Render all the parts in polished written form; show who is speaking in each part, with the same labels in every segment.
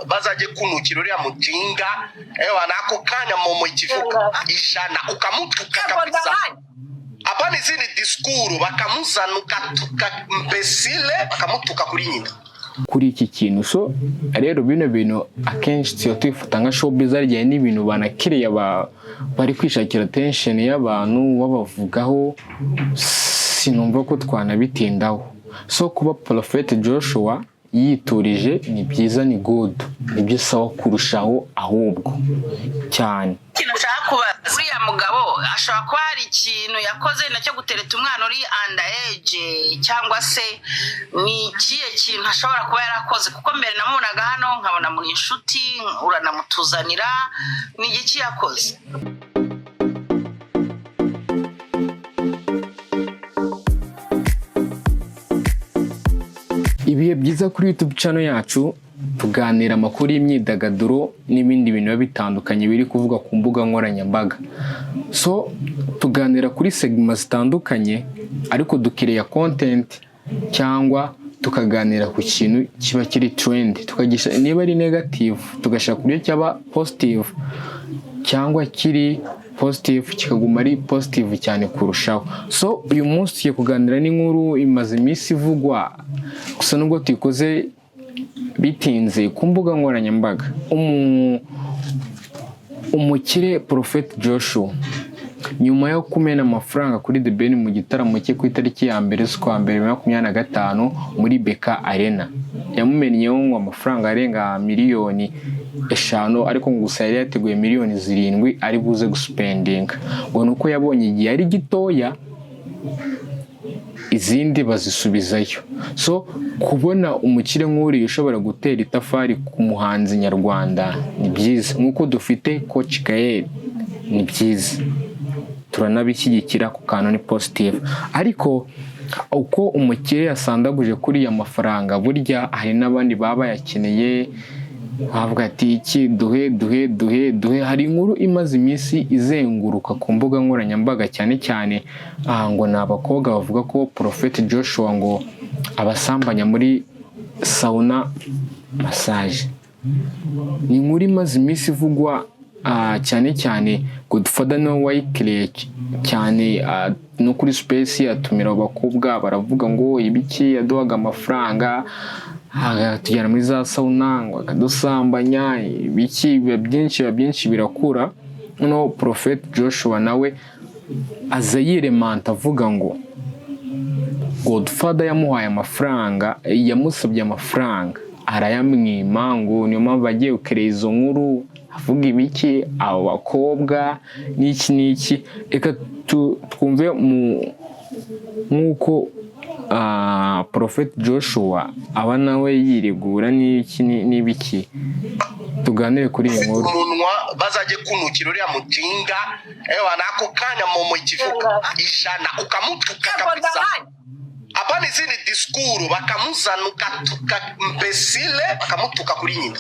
Speaker 1: bazaje kunukira uriya mutinga nako kanya momo ikivuga ijana ukamutuka kabisa. Hapana izindi diskuru bakamuzanuka imbesile bakamutuka kuri nyina.
Speaker 2: Kuri iki kintu so rero bino bintu akenshi cyo twifata nka showbiz arya n'ibintu banakiriye bari kwishakira attention y'abantu babavugaho, sinumva ko twanabitindaho. So kuba Prophet Joshua yiturije ni byiza, ni good, ni byo sawa kurushaho ahubwo cyane.
Speaker 3: Ikintu ushaka kubaza uriya mugabo ashobora kuba hari ikintu yakoze nacyo gutereta umwana uri underage, cyangwa se ni ikihe kintu ashobora kuba yarakoze, kuko mbere namubonaga hano nkabona muri inshuti uranamutuzanira, ni iki yakoze?
Speaker 2: Ibihe byiza kuri YouTube channel yacu, tuganira amakuru y'imyidagaduro n'ibindi bintu bitandukanye biri kuvuga ku mbuga nkoranyambaga. So tuganira kuri segments zitandukanye ariko dukireya content cyangwa tukaganira ku kintu kiba kiri trend, tukagisha niba ari negative tugashaka kuri cyaba positive, cyangwa kiri positive kikaguma ari positive cyane kurushaho. So uyu munsi tugiye kuganira n'inkuru imaze iminsi ivugwa gusa nubwo tuyikoze bitinze ku mbuga nkoranyambaga. Umukire Prophet Joshua nyuma yo kumena amafaranga kuri The Ben mu gitaramo cye ku itariki ya mbere z'ukwa mbere 2025 muri Beka Arena, yamumenyeho ngo amafaranga arenga miliyoni 5, ariko ngo gusa yari yateguye miliyoni 7 ari buze guspendinga, ngo nuko yabonye igihe ari gitoya izindi bazisubizayo. So kubona umukire nk'uri ushobora gutera itafari ku muhanzi nyarwanda ni byiza, nkuko dufite Coach Gael ni byiza, turanabishyigikira ku kantu ni positive. Ariko uko umukire yasandaguje kuri ya mafaranga, burya hari n'abandi baba yakeneye bavuga ati iki duhe. Hari inkuru imaze iminsi izenguruka ku mbuga nkoranyambaga cyane cyane ngo ni abakobwa bavuga ko Prophet Joshua ngo abasambanya muri sauna massage. Ni inkuru imaze iminsi ivugwa cyane Godfather no wayikiriye cyane no kuri Space atumira abakobwa baravuga ngo ibiki yaduhaga amafaranga tujyana muri za sauna ngo akadusambanya, ibiki byinshi birakura. No Prophet Joshua nawe aza yiremanta avuga ngo Godfather yamuhaye amafaranga, yamusabye amafaranga arayamwima, ngo niyo mpamvu agiye gukereza izo nkuru avuga ibiki abo bakobwa n'iki. Reka twumve nk'uko Prophet Joshua aba nawe yiregura n'ibiki, tuganire kuri iyi nkuru.
Speaker 1: Umunwa bazaje kunukira uriya mutinga nako kanya momo ikivuga ijana ukamutuka kabisa. Hapana izindi diskuru bakamuzanuka imbesile bakamutuka kuri nyina.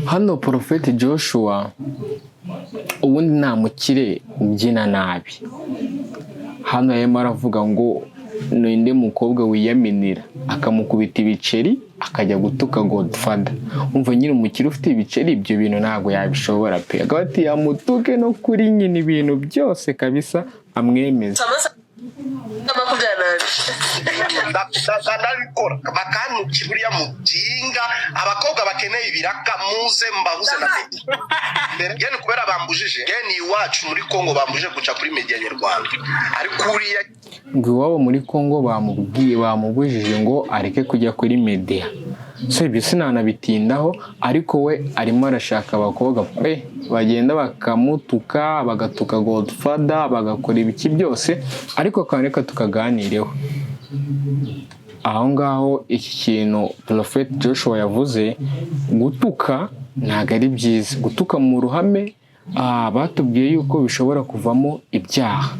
Speaker 2: Hano Prophet Joshua ubundi nta mukire ubyina nabi. Hano yarimo aravuga ngo ninde mukobwa wiyaminira akamukubita ibiceri akajya gutuka Godfather. Umva nyine umukire ufite ibiceri ibyo bintu ntago yabishobora pe, agati yamutuke no kuri nyine ibintu byose kabisa amwemeza.
Speaker 1: Ndabikora bakanukira uriya mutinga, abakobwa bakeneye ibiraka muze mbabuze na mbere gene kubera bambujije gene iwacu muri Kongo bambuje guca kuri media nyarwanda, ariko uriya
Speaker 2: ngo iwabo muri Kongo bamubujije ngo areke kujya kuri media. So ibyo sinanabitindaho, ariko we arimo arashaka abakobwa bagenda bakamutuka, bagatuka Godfather, bagakora ibiki byose, ariko kaneka tukaganireho. Aho ngaho iki kintu Prophet Joshua yavuze, gutuka ntago ari byiza, gutuka mu ruhame batubwiye yuko bishobora kuvamo ibyaha.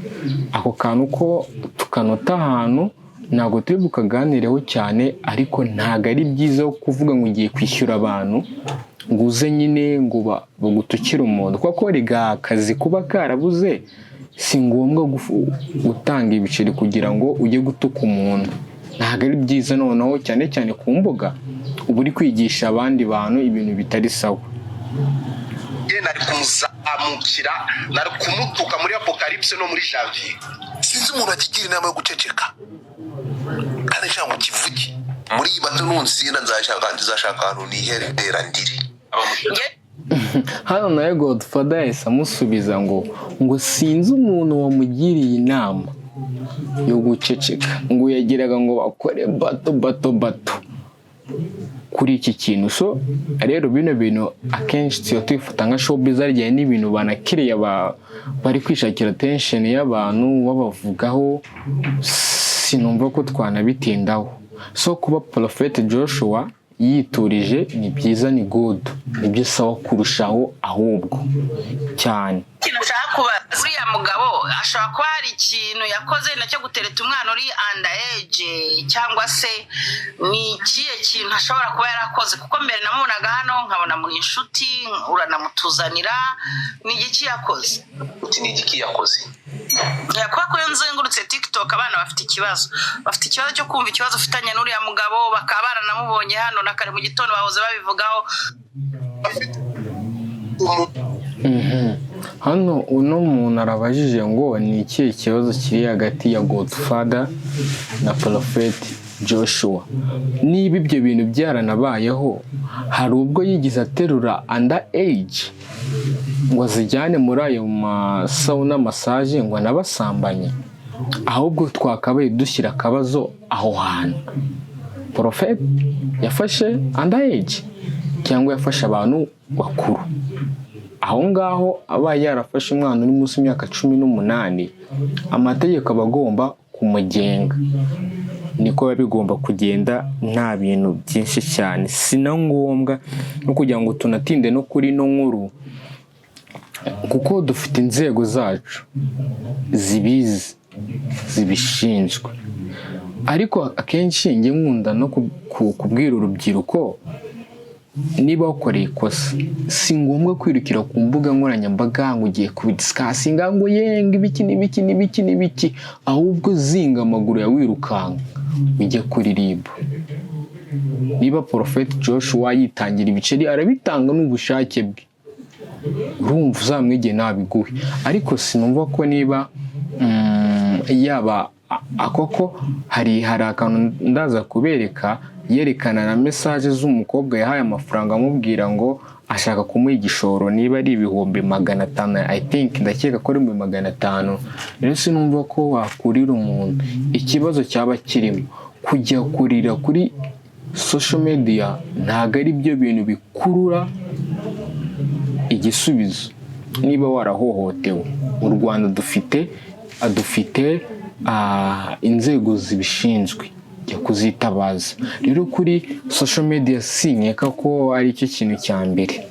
Speaker 2: Ako kantu ko tukanota ahantu ntago turi bukaganireho cyane, ariko ntago ari byiza kuvuga ngo ugiye kwishyura abantu ngo uze nyine ngo bagutukire umuntu, kuko riga akazi kuba karabuze si ngombwa gutanga ibiceri kugira ngo ujye gutuka umuntu. Ntago ari byiza noneho cyane ku mbuga uba uri kwigisha abandi bantu ibintu bitari sawa.
Speaker 1: ye nari kumuzamukira, nari kumutuka muri Apocalypse no muri Janvier.
Speaker 4: Sinzi umuntu akigira inama yo guceceka kandi cyangwa kivugi muri bato nunsinda nzashaka ahantu niherera ndiri.
Speaker 2: Hano nawe Godfather yahise amusubiza ngo sinzi umuntu wamugiriye inama yo guceceka, ngo yagiraga ngo bakore bato kuri iki kintu. So rero bino bintu akenshi tuba twifata nka showbiz arya n'ibintu banakiriye bari kwishakira attention y'abantu babavugaho, sinumva ko twanabitindaho. So kuba Prophet Joshua yiturije ni byiza, ni good, ni byo sawa kurushaho ahubwo cyane.
Speaker 3: Ikintu ushaka kubaza uriya mugabo ashobora kuba hari ikintu yakoze nacyo gutereta umwana uri underage, cyangwa se ni ikihe kintu ashobora kuba yarakoze, kuko mbere namubonaga hano nkabona muri inshuti uranamutuzanira. Ni igiki yakoze?
Speaker 4: Uti ni igiki yakoze?
Speaker 3: Yakuba ko nzengurutse TikTok abana bafite ikibazo cyo kumva ikibazo ufitanye n'uriya mugabo, bakaba baranamubonye hano na kare mu gitondo bahoze babivugaho.
Speaker 2: Hano uno muntu arabajije ngo ni ikihe kibazo kiri hagati ya Godfather na Prophet Joshua. Niba ibyo bintu byaranabayeho, hari ubwo yigize aterura underage ngo azijyane muri ayo masauna massage ngo anabasambanye, ahubwo twakabaye dushyira akabazo aho hantu. Prophet yafashe underage cyangwa yafashe abantu bakuru? Aho ngaho abaye yarafashe umwana uri munsi y'imyaka 18, amategeko aba agomba kumugenga, niko biba bigomba kugenda, nta bintu byinshi cyane. Sina ngombwa no kugira ngo tunatinde no kuri no nkuru, kuko dufite inzego zacu zibizi zibishinzwe. Ariko akenshi nge nkunda no kubwira urubyiruko, niba wakoreye ikosa si ngombwa kwirukira ku mbuga nkoranyambaga ngo ugiye kubidisikasinga ngo yenga ibiki, ahubwo zinga amaguru ya wirukanka ujye kuri RIB. Niba Prophet Joshua yitangira ibiceri arabitanga n'ubushake bwe, urumva uzamwegeye nabiguhe. Ariko sinumva ko niba yaba akoko hari akantu ndaza kubereka yerekana na message z'umukobwa yahaye amafaranga amubwira ngo ashaka kumuha igishoro, niba ari 500, I think ndakeka ko ari 500. Rero sinumva ko wakurira umuntu. Ikibazo cyaba kirimo kujya kurira kuri social media, ntago ari byo bintu bikurura igisubizo. Niba warahohotewe, mu Rwanda dufite inzego zibishinzwe jya kuzitabaza. Rero kuri social media sinkeka ko ari cyo kintu cya mbere.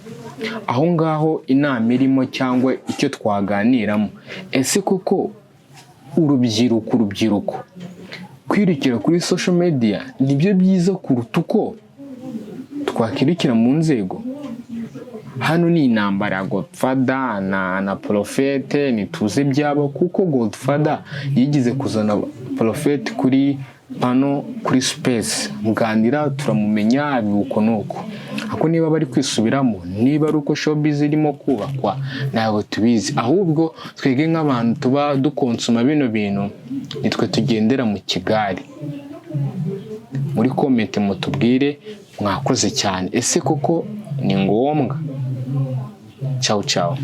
Speaker 2: Aho ngaho inama irimo cyangwa icyo twaganiramo, ese koko urubyiruko kwirukira kuri social media nibyo byiza kuruta uko twakirukira mu nzego? Hano ni intambara ya Godfather na Prophet, nituze byabo, kuko Godfather yigize kuzana Prophet kuri pano kuri space muganira, turamumenya bibuko nuko. Ako niba bari kwisubiramo, niba ari uko showbiz irimo kubakwa, ntabwo tubizi. Ahubwo twege nk'abantu tuba dukonsuma bino bintu, nitwe tugendera mu Kigali. Muri comment mutubwire mwakoze cyane, ese koko ni ngombwa? Ciao ciao.